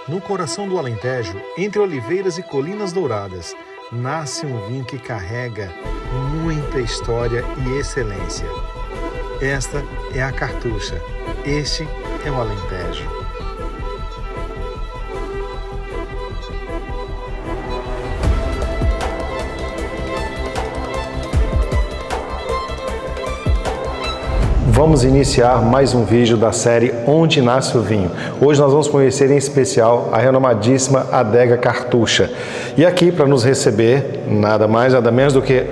No coração do Alentejo, entre oliveiras e colinas douradas, nasce um vinho que carrega muita história e excelência. Esta é a Cartucha. Este é o Alentejo. Vamos iniciar mais um vídeo da série Onde Nasce o Vinho. Hoje nós vamos conhecer em especial a renomadíssima Adega Cartucha. E aqui para nos receber, nada mais, nada menos do que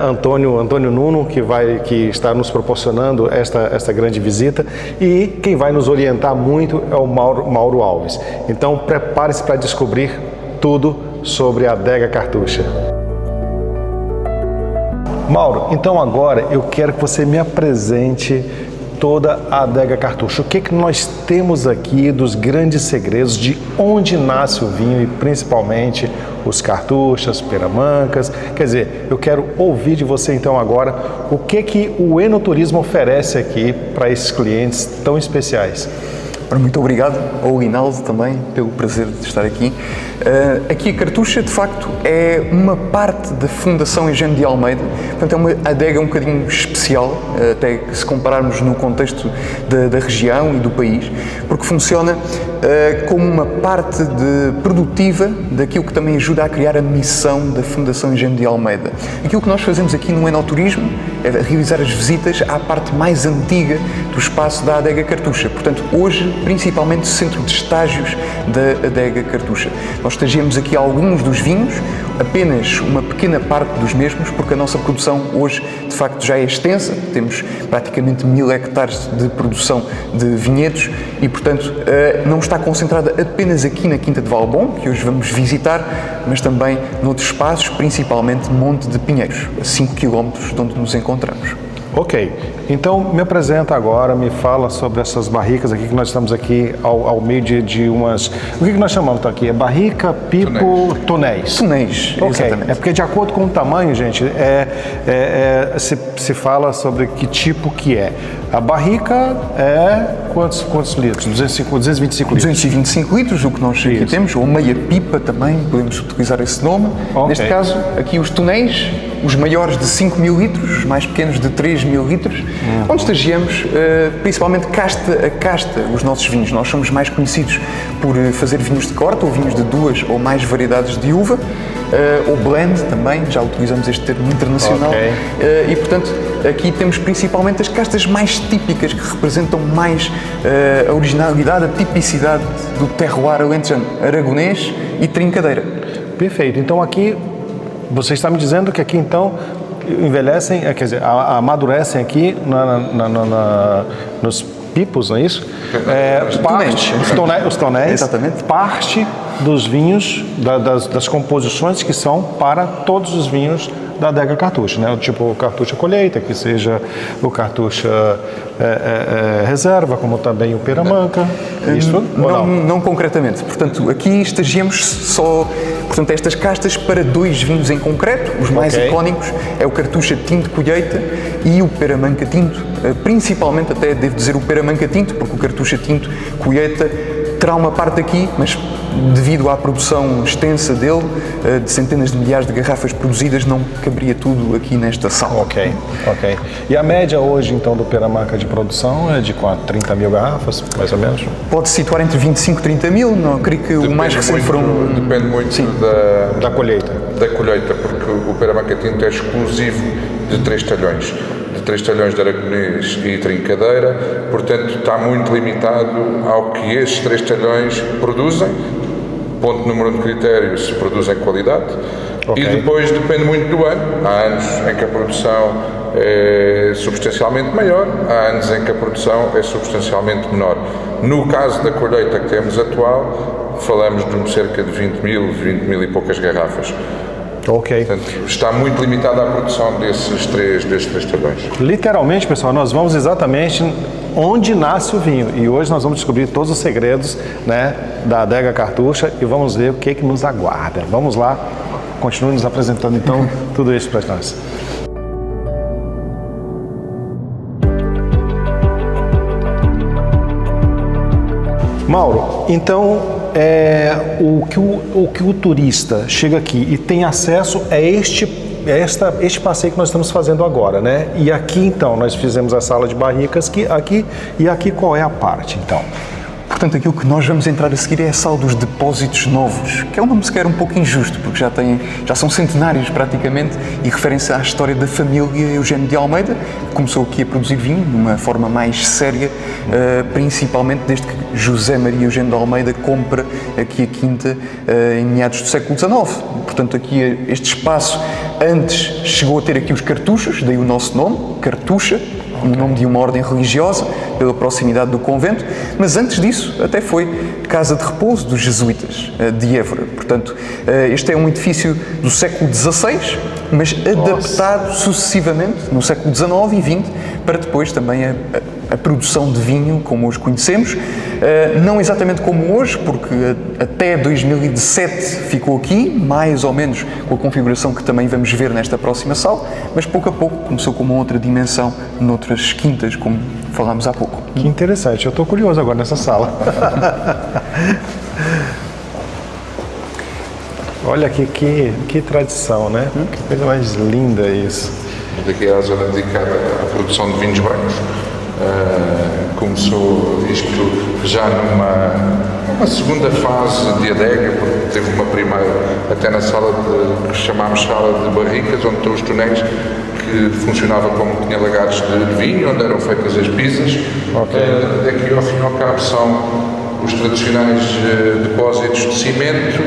Antônio Nuno, que está nos proporcionando esta grande visita, e quem vai nos orientar muito é o Mauro Alves. Então prepare-se para descobrir tudo sobre a Adega Cartucha. Mauro, então agora eu quero que você me apresente toda a Adega Cartucha. O que nós temos aqui dos grandes segredos de onde nasce o vinho e principalmente os cartuchas, peramancas. Quer dizer, eu quero ouvir de você então agora o que o enoturismo oferece aqui para esses clientes tão especiais. Muito obrigado ao Hinaldo também pelo prazer de estar aqui. Aqui a Cartucha, de facto, é uma parte da Fundação Engenho de Almeida, portanto é uma adega um bocadinho especial, até se compararmos no contexto da região e do país, porque funciona como uma parte produtiva daquilo que também ajuda a criar a missão da Fundação Engenho de Almeida. Aquilo que nós fazemos aqui no enoturismo é realizar as visitas à parte mais antiga do espaço da Adega Cartucha, portanto hoje principalmente centro de estágios da Adega Cartucha. Nós estagiamos aqui alguns dos vinhos, apenas uma pequena parte dos mesmos, porque a nossa produção hoje de facto já é extensa, temos praticamente 1000 hectares de produção de vinhedos e portanto não está concentrada apenas aqui na Quinta de Valbom, que hoje vamos visitar, mas também noutros espaços, principalmente Monte de Pinheiros, a 5 km de onde nos encontramos. Ok, então me apresenta agora, me fala sobre essas barricas aqui, que nós estamos aqui ao meio de umas... O que nós chamamos aqui? É barrica, pipo, tonéis? Tonéis, okay. Exatamente. É porque de acordo com o tamanho, gente, se fala sobre que tipo que é. A barrica é quantos litros? 225 litros? 225 litros, o que nós aqui temos, ou meia pipa também, podemos utilizar esse nome. Okay. Neste caso, aqui os tonéis, os maiores de 5.000 litros, os mais pequenos de 3.000 litros, onde estagiamos principalmente casta a casta os nossos vinhos. Nós somos mais conhecidos por fazer vinhos de corte, ou vinhos de 2 ou mais variedades de uva, ou blend também, já utilizamos este termo internacional. Okay. E portanto, aqui temos principalmente as castas mais típicas, que representam mais a originalidade, a tipicidade do terroir alentejano, aragonês e trincadeira. Perfeito, então aqui você está me dizendo que aqui então envelhecem, quer dizer, amadurecem aqui nos pipos, não é isso? Os tonéis, exatamente. Parte dos vinhos, das composições que são para todos os vinhos da Adega Cartucha, né? Tipo o Cartucha Colheita, que seja o Cartucha Reserva, como também o Peramanca. Isso? Não concretamente. Portanto, aqui estagiamos só, portanto, estas castas para 2 vinhos em concreto. Os mais icónicos é o Cartucha Tinto Colheita e o Peramanca Tinto. Principalmente, até devo dizer, o Peramanca Tinto, porque o Cartucha Tinto Colheita terá uma parte aqui, mas devido à produção extensa dele, de centenas de milhares de garrafas produzidas, não caberia tudo aqui nesta sala. Ok. E a média hoje, então, do Peramanca de produção é de quanto? 30 mil garrafas, mais ou menos? Pode se situar entre 25 e 30 mil, não, creio que o mais recente foram... Depende muito da colheita. Da colheita, porque o Peramanca Tinto é exclusivo de 3 talhões. De 3 talhões de aragonês e trincadeira, portanto está muito limitado ao que esses 3 talhões produzem. Ponto número 1 de critério, se produzem qualidade. Okay. E depois depende muito do ano. Há anos em que a produção é substancialmente maior, há anos em que a produção é substancialmente menor. No caso da colheita que temos atual, falamos de cerca de 20 mil e poucas garrafas. Ok. Portanto, está muito limitada a produção desses três talhões. Literalmente, pessoal, nós vamos exatamente onde nasce o vinho. E hoje nós vamos descobrir todos os segredos, né, da Adega Cartucha e vamos ver o que nos aguarda. Vamos lá, continue nos apresentando então tudo isso para nós. Mauro, então o que o turista chega aqui e tem acesso é este passeio que nós estamos fazendo agora, né? E aqui, então, nós fizemos a sala de barricas, e aqui qual é a parte, então? Portanto, aquilo que nós vamos entrar a seguir é a sala dos depósitos novos, que é um nome sequer um pouco injusto, porque já são centenários praticamente, e referem-se à história da família Eugênio de Almeida, que começou aqui a produzir vinho de uma forma mais séria, principalmente desde que José Maria Eugênio de Almeida compra aqui a quinta em meados do século XIX. Portanto, aqui este espaço antes chegou a ter aqui os cartuchos, daí o nosso nome, Cartucha, o nome de uma ordem religiosa, pela proximidade do convento, mas antes disso até foi casa de repouso dos jesuítas de Évora. Portanto, este é um edifício do século XVI, mas adaptado sucessivamente no século XIX e XX para depois também a produção de vinho como hoje conhecemos. Não exatamente como hoje, porque até 2017 ficou aqui, mais ou menos com a configuração que também vamos ver nesta próxima sala, mas pouco a pouco começou com uma outra dimensão noutras quintas, como falámos há pouco. Que interessante, eu estou curioso agora nessa sala. Olha que tradição, né? Que coisa mais linda isso. Daqui é a zona dedicada à produção de vinhos brancos. Começou isto já numa segunda fase de adega, porque teve uma primeira, até na sala que chamámos sala de barricas, onde estão os tonéis, que funcionava como tinha lagares de vinho, onde eram feitas as pizzas. Daqui ao fim e ao cabo são os tradicionais depósitos de cimento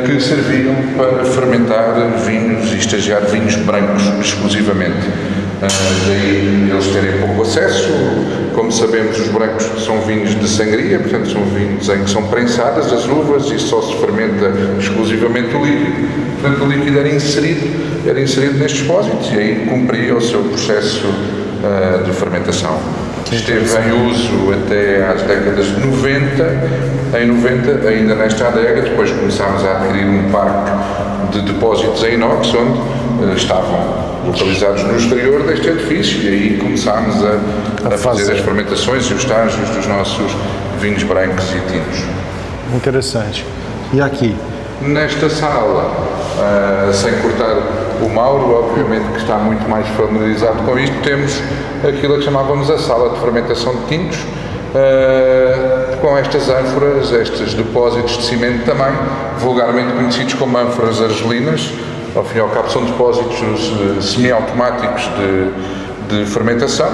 que serviam para fermentar vinhos e estagiar vinhos brancos exclusivamente. Daí eles terem pouco acesso. Como sabemos, os brancos são vinhos de sangria, portanto são vinhos em que são prensadas as uvas e só se fermenta exclusivamente o líquido. Portanto, o líquido era inserido nestes depósitos e aí cumpria o seu processo de fermentação. Esteve em uso até às décadas de 90. Em 90, ainda nesta adega, depois começámos a adquirir um parque de depósitos em inox, onde estavam localizados no exterior deste edifício, e aí começámos a fazer as fermentações e os estágios dos nossos vinhos brancos e tintos. Interessante. E aqui? Nesta sala, sem cortar o Mauro, obviamente que está muito mais familiarizado com isto, temos aquilo que chamávamos a sala de fermentação de tintos, com estas ânforas, estes depósitos de cimento também, vulgarmente conhecidos como ânforas argelinas. Ao fim e ao cabo são depósitos semiautomáticos de fermentação.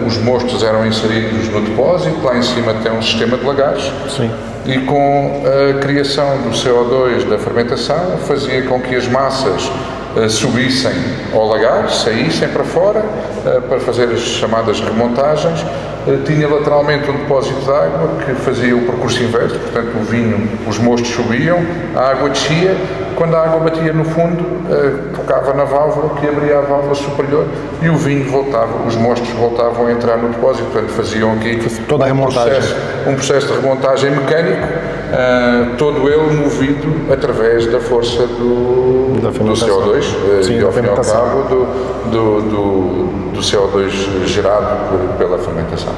Os mostos eram inseridos no depósito, lá em cima tem um sistema de lagares. Sim. E com a criação do CO2 da fermentação fazia com que as massas subissem ao lagar, saíssem para fora para fazer as chamadas remontagens. Tinha lateralmente um depósito de água que fazia o percurso inverso, portanto o vinho, os mostos subiam, a água descia, quando a água batia no fundo, tocava na válvula, que abria a válvula superior e o vinho voltava, os mostos voltavam a entrar no depósito, portanto faziam aqui toda a remontagem. Um processo de remontagem mecânico, todo ele movido através da força do CO2 e ao fim e ao cabo do CO2 gerado pela fermentação.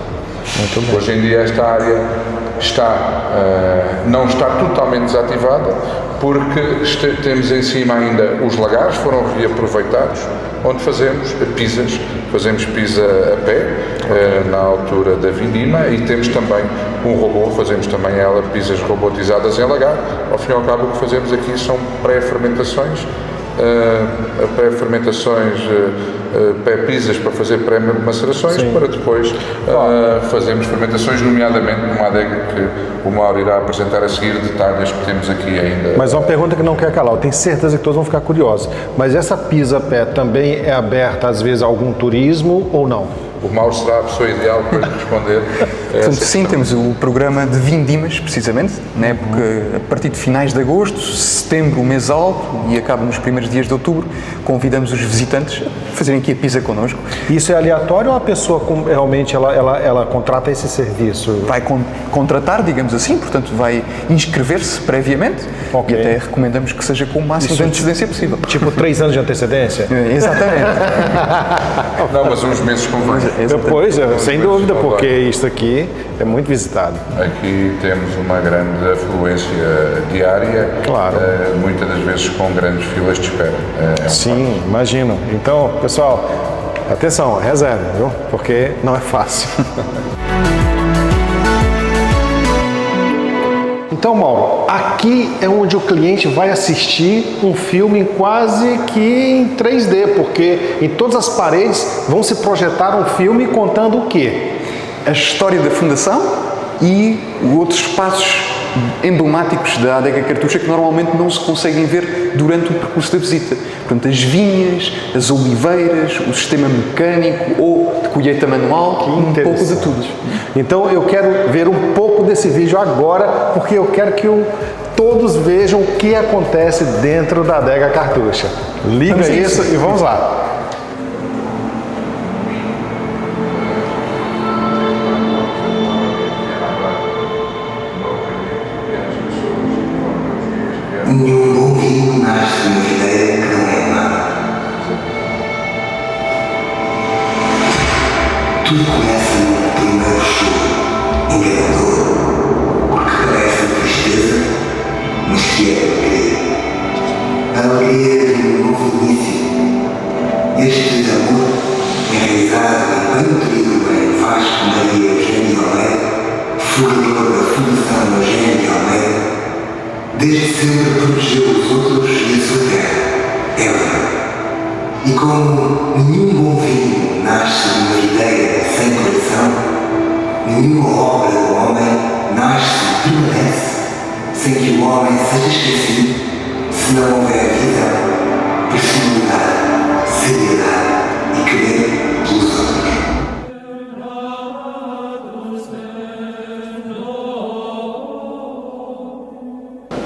Hoje em dia esta área não está totalmente desativada, porque temos em cima ainda os lagares, foram reaproveitados, onde fazemos pizza a pé, na altura da vindima, e temos também um robô, fazemos também pizzas robotizadas em lagar. Ao fim e ao cabo o que fazemos aqui são pré-fermentações, pizzas para fazer pré-macerações, para depois fazermos fermentações, nomeadamente numa adega que o Mauro irá apresentar a seguir, detalhes que temos aqui ainda. Mas uma pergunta que não quer calar, eu tenho certeza que todos vão ficar curiosos, mas essa pizza a pé também é aberta às vezes a algum turismo ou não? O Mauro será a pessoa ideal para lhe responder. Portanto, sim, temos o programa de vindimas, precisamente, na época, a partir de finais de agosto, setembro, o mês alto, e acaba nos primeiros dias de outubro, convidamos os visitantes a fazerem aqui a pizza connosco. Isso é aleatório ou a pessoa realmente ela contrata esse serviço? Vai contratar, digamos assim, portanto vai inscrever-se previamente, e até recomendamos que seja com o máximo de antecedência possível. Tipo 3 anos de antecedência? Exatamente. Não, mas uns meses convém. Depois, sem dúvida, porque isto aqui aqui é muito visitado. Aqui temos uma grande afluência diária, Claro. Muitas das vezes com grandes filas de espera. Sim, imagino. Então, pessoal, atenção, reserve, viu? Porque não é fácil. Então, Mauro, aqui é onde o cliente vai assistir um filme quase que em 3D, porque em todas as paredes vão se projetar um filme contando o quê? A história da Fundação e outros espaços emblemáticos da Adega Cartucha que normalmente não se conseguem ver durante o percurso da visita. Portanto, as vinhas, as oliveiras, o sistema mecânico ou de colheita manual, um pouco de tudo. Então eu quero ver um pouco desse vídeo agora, porque eu quero que todos vejam o que acontece dentro da Adega Cartucha. Liga isso e vamos lá. Nenhum bom vinho nasce de uma videira que não é nada. Tudo começa no primeiro choro, enganador, porque parece tristeza, mas que é alegria. A alegria de um novo início. Este amor, enraizado e bem nutrido em Vasco Maria Eugênio de Almeida, fundador da Fundação Eugênio de Almeida, desde sempre protegeu os outros e a sua terra, ela. E como nenhum bom vinho nasce de uma videira sem coração, nenhuma obra do homem nasce e permanece sem que o homem seja esquecido, se não houver visão, personalidade, seriedade e querer pelos outros.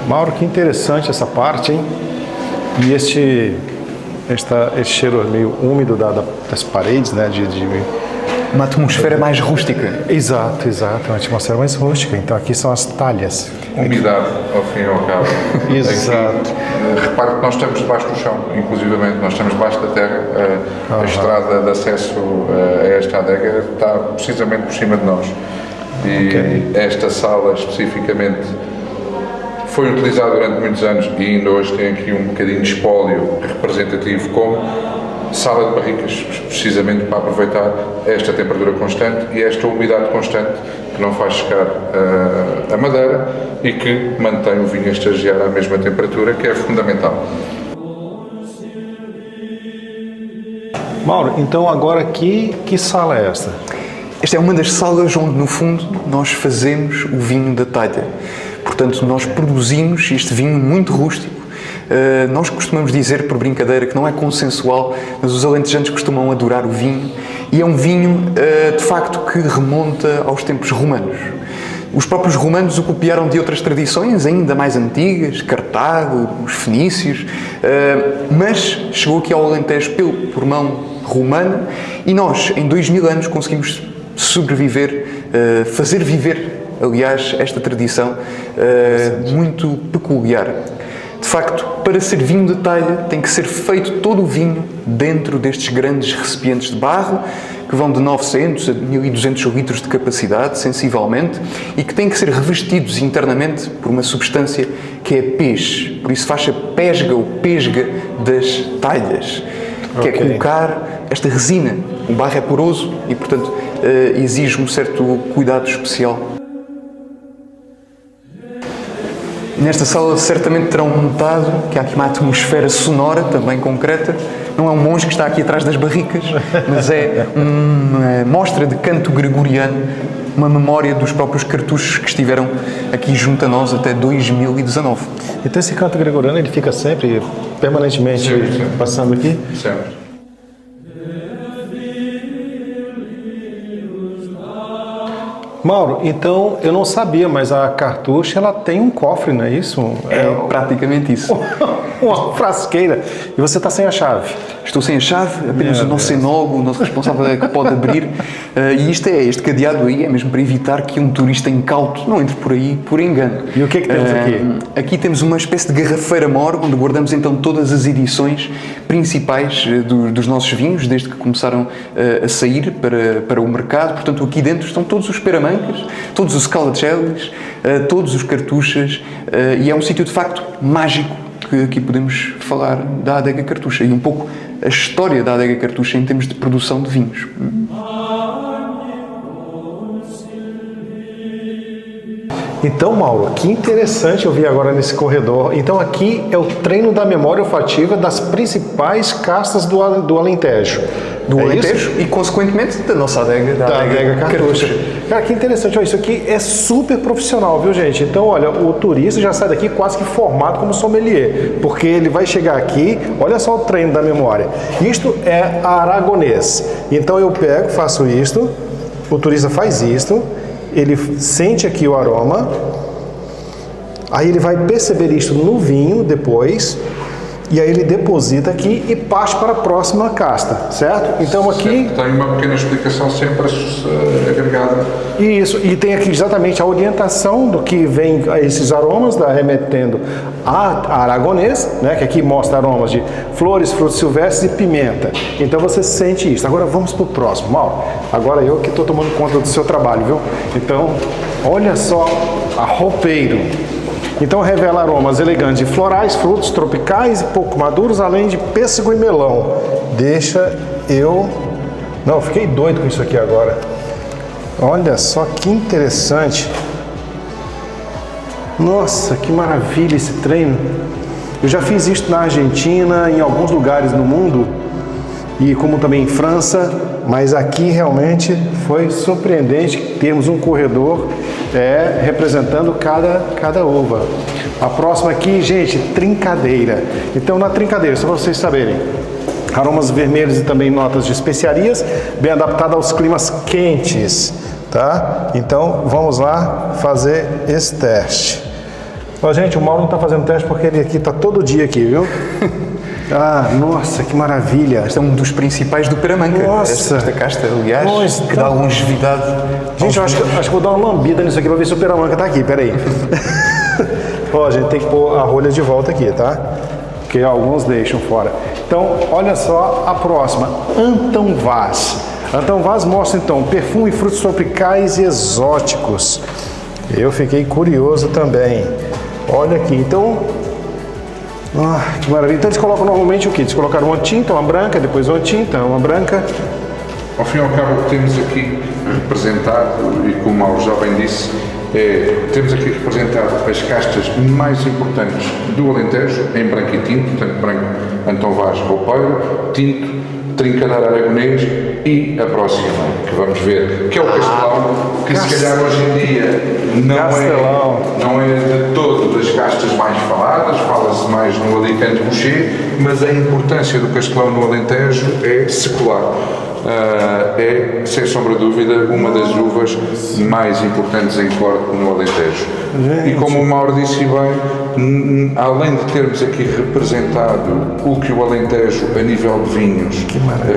Mauro, que interessante essa parte, hein? E este cheiro meio úmido das paredes, né? Uma atmosfera mais rústica. Exato, uma atmosfera mais rústica. Então aqui são as talhas. Umidade, ao fim e ao cabo. Exato. Aqui, repare que nós estamos debaixo do chão, inclusivamente, nós estamos debaixo da terra. A estrada de acesso a esta adega está precisamente por cima de nós. E esta sala, especificamente, foi utilizada durante muitos anos e ainda hoje tem aqui um bocadinho de espólio representativo como sala de barricas, precisamente para aproveitar esta temperatura constante e esta umidade constante que não faz secar a madeira e que mantém o vinho a estagiar à mesma temperatura, que é fundamental. Mauro, então agora aqui, que sala é esta? Esta é uma das salas onde, no fundo, nós fazemos o vinho da talha. Portanto, nós produzimos este vinho muito rústico. Nós costumamos dizer, por brincadeira, que não é consensual, mas os alentejanos costumam adorar o vinho. E é um vinho, de facto, que remonta aos tempos romanos. Os próprios romanos o copiaram de outras tradições, ainda mais antigas, Cartago, os fenícios, mas chegou aqui ao Alentejo por mão romana e nós, em 2000 anos, conseguimos sobreviver, fazer viver, aliás, esta tradição muito peculiar. De facto, para ser vinho de talha, tem que ser feito todo o vinho dentro destes grandes recipientes de barro, que vão de 900 a 1200 litros de capacidade, sensivelmente, e que têm que ser revestidos internamente por uma substância que é peixe. Por isso faz a pesga ou pesga das talhas, que é colocar esta resina. O barro é poroso e, portanto, exige um certo cuidado especial. Nesta sala certamente terão notado que há aqui uma atmosfera sonora, também concreta. Não é um monge que está aqui atrás das barricas, mas é uma mostra de canto gregoriano, uma memória dos próprios cartuchos que estiveram aqui junto a nós até 2019. Então esse canto gregoriano, ele fica sempre, permanentemente passando aqui? Sempre. Mauro, então eu não sabia, mas a cartucha ela tem um cofre, não é isso? É praticamente isso. uma frasqueira e você está sem a chave. Estou sem a chave, apenas o nosso enólogo, o nosso responsável é que pode abrir. E este cadeado aí é mesmo para evitar que um turista incauto não entre por aí por engano. E o que é que temos aqui? Aqui temos uma espécie de garrafeira mor, onde guardamos então todas as edições principais dos nossos vinhos, desde que começaram a sair para o mercado. Portanto, aqui dentro estão todos os peramancas, todos os scalacellis, todos os cartuchas, e é um sítio de facto mágico que aqui podemos falar da Adega Cartucha e um pouco a história da Adega Cartucha em termos de produção de vinhos. Então, Mauro, que interessante eu vi agora nesse corredor. Então aqui é o treino da memória olfativa das principais castas do Alentejo. Do Alentejo e, consequentemente, da nossa adega, da Adega Cartucha. Cara, que interessante. Olha, isso aqui é super profissional, viu, gente? Então, olha, o turista já sai daqui quase que formado como sommelier, porque ele vai chegar aqui, olha só o treino da memória. Isto é aragonês. Então, eu pego, faço isto, o turista faz isto, ele sente aqui o aroma, aí ele vai perceber isto no vinho depois, e aí ele deposita aqui e parte para a próxima casta, certo? Então aqui... Tem uma pequena explicação sempre agregada. Isso, e tem aqui exatamente a orientação do que vem esses aromas, remetendo a aragonês, né, que aqui mostra aromas de flores, frutos silvestres e pimenta. Então você sente isso. Agora vamos para o próximo, Mauro. Agora eu que estou tomando conta do seu trabalho, viu? Então, olha só a roupeiro. Então revela aromas elegantes de florais, frutos tropicais e pouco maduros, além de pêssego e melão. Deixa eu... Não, fiquei doido com isso aqui agora. Olha só que interessante. Nossa, que maravilha esse treino. Eu já fiz isso na Argentina, em alguns lugares no mundo, e como também em França, mas aqui realmente foi surpreendente termos um corredor representando cada uva. A próxima aqui, gente, trincadeira. Então na trincadeira, só para vocês saberem, aromas vermelhos e também notas de especiarias, bem adaptada aos climas quentes, tá? Então vamos lá fazer esse teste. Ó, gente, o Mauro não está fazendo teste porque ele aqui está todo dia aqui, viu? Ah, nossa, que maravilha! Este é um dos principais do Peramanca. Nossa! Esta casta, aliás, nossa, que dá longevidade. Gente, eu acho que vou dar uma lambida nisso aqui para ver se o Peramanca está aqui, peraí. Ó, a gente tem que pôr a rolha de volta aqui, tá? Porque alguns deixam fora. Então, olha só a próxima, Antão Vaz. Antão Vaz mostra então perfume, frutos tropicais e exóticos. Eu fiquei curioso também. Olha aqui, então... Ah, que maravilha. Então eles colocam normalmente o quê? Eles colocaram uma tinta, uma branca, depois uma tinta, uma branca. Ao fim e ao cabo, o que temos aqui representado, e como o Mauro já bem disse, temos aqui representado as castas mais importantes do Alentejo, em branco e tinto, portanto branco, Antão Vaz, roupeiro, tinto, trincadeira aragonês e a próxima, que vamos ver, que é o Castelão, que se calhar hoje em dia não é de todo das castas mais faladas, fala-se mais no Alicante Boucher, mas a importância do Castelão no Alentejo é secular. É, sem sombra de dúvida, uma das uvas mais importantes em corte no Alentejo. Gente. E como o Mauro disse bem, além de termos aqui representado o que o Alentejo a nível de vinhos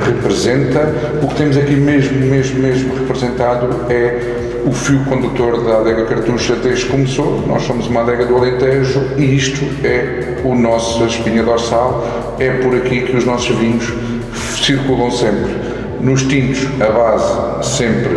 representa, o que temos aqui mesmo representado é o fio condutor da Adega Cartucha desde que começou. Nós somos uma adega do Alentejo e isto é a nossa espinha dorsal, é por aqui que os nossos vinhos circulam sempre. Nos tintos, a base sempre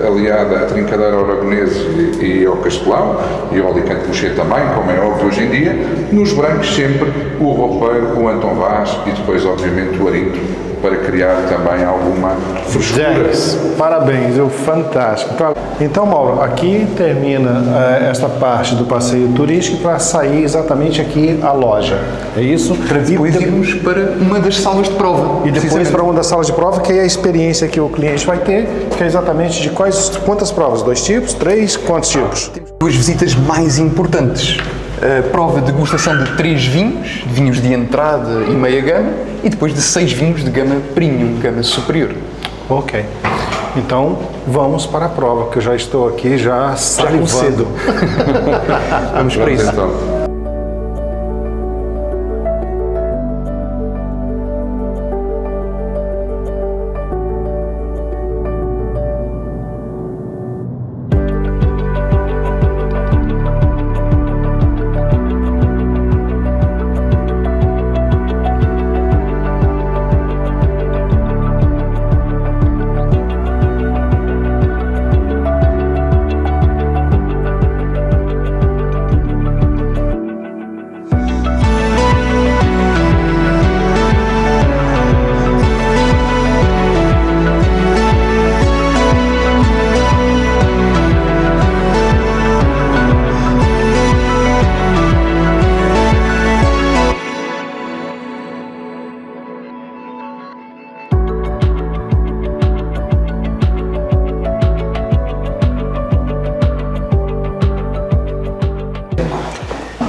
aliada à trincadeira aragonesa e ao Castelão, e ao Alicante Boucher também, como é óbvio hoje em dia. Nos brancos sempre o roupeiro, o Antão Vaz e depois obviamente o Arinto, para criar também alguma frescura. Parabéns, fantástico. Então, Mauro, aqui termina esta parte do passeio turístico para sair exatamente aqui à loja. É isso? Para depois irmos para uma das salas de prova. E depois para uma das salas de prova, que é a experiência que o cliente vai ter, que é exatamente de quantas provas? 2 tipos? 3? Quantos tipos? Temos 2 visitas mais importantes. A prova de degustação de 3 vinhos de entrada e meia gama, e depois de 6 vinhos de gama premium, gama superior. Ok. Então, vamos para a prova, que eu já estou aqui já salivando. Vamos para isso. Então.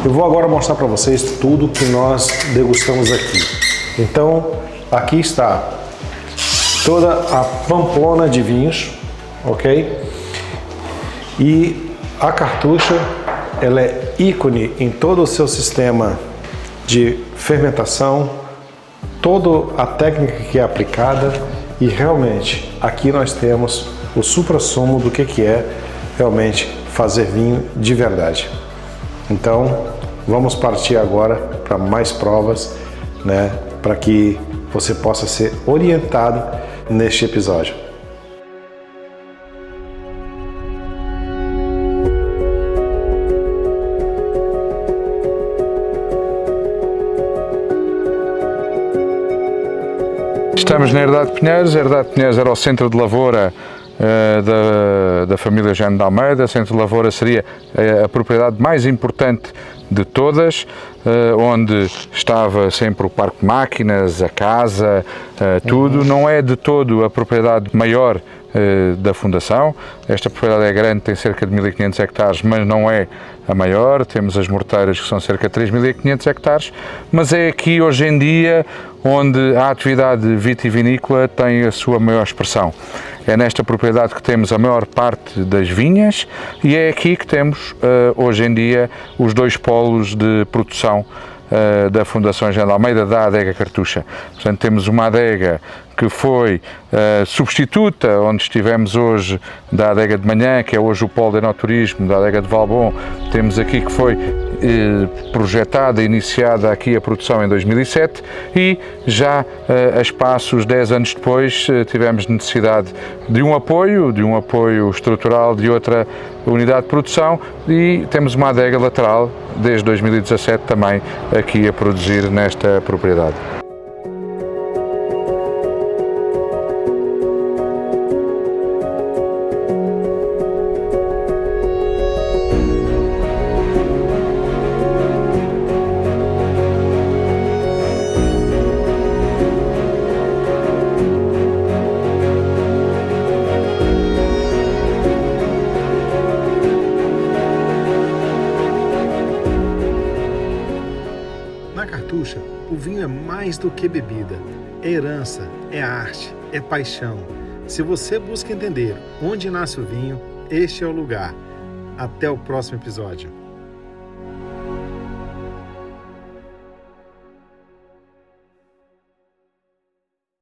Eu vou agora mostrar para vocês tudo que nós degustamos aqui. Então, aqui está toda a pamplona de vinhos, ok? E a Cartucha, ela é ícone em todo o seu sistema de fermentação, toda a técnica que é aplicada, e realmente aqui nós temos o suprassumo do que é realmente fazer vinho de verdade. Então, vamos partir agora para mais provas, né, para que você possa ser orientado neste episódio. Estamos na Herdade de Pinheiros. A Herdade de Pinheiros era o centro de lavoura da família Jeane de Almeida. O centro de lavoura seria a propriedade mais importante de todas, onde estava sempre o parque de máquinas, a casa, tudo. Não é de todo a propriedade maior da Fundação. Esta propriedade é grande, tem cerca de 1500 hectares, mas não é a maior. Temos as morteiras, que são cerca de 3500 hectares, mas é aqui hoje em dia onde a atividade vitivinícola tem a sua maior expressão. É nesta propriedade que temos a maior parte das vinhas e é aqui que temos hoje em dia os dois polos de produção da Fundação Jeane de Almeida, da adega Cartucha. Portanto, temos uma adega que foi substituta, onde estivemos hoje, da adega de manhã, que é hoje o polo de enoturismo, da adega de Valbom. Temos aqui que foi projetada e iniciada aqui a produção em 2007 e já a espaços 10 anos depois tivemos necessidade de um apoio estrutural de outra unidade de produção e temos uma adega lateral desde 2017 também aqui a produzir nesta propriedade. Na Cartucha, o vinho é mais do que bebida, é herança, é arte, é paixão. Se você busca entender onde nasce o vinho, este é o lugar. Até o próximo episódio.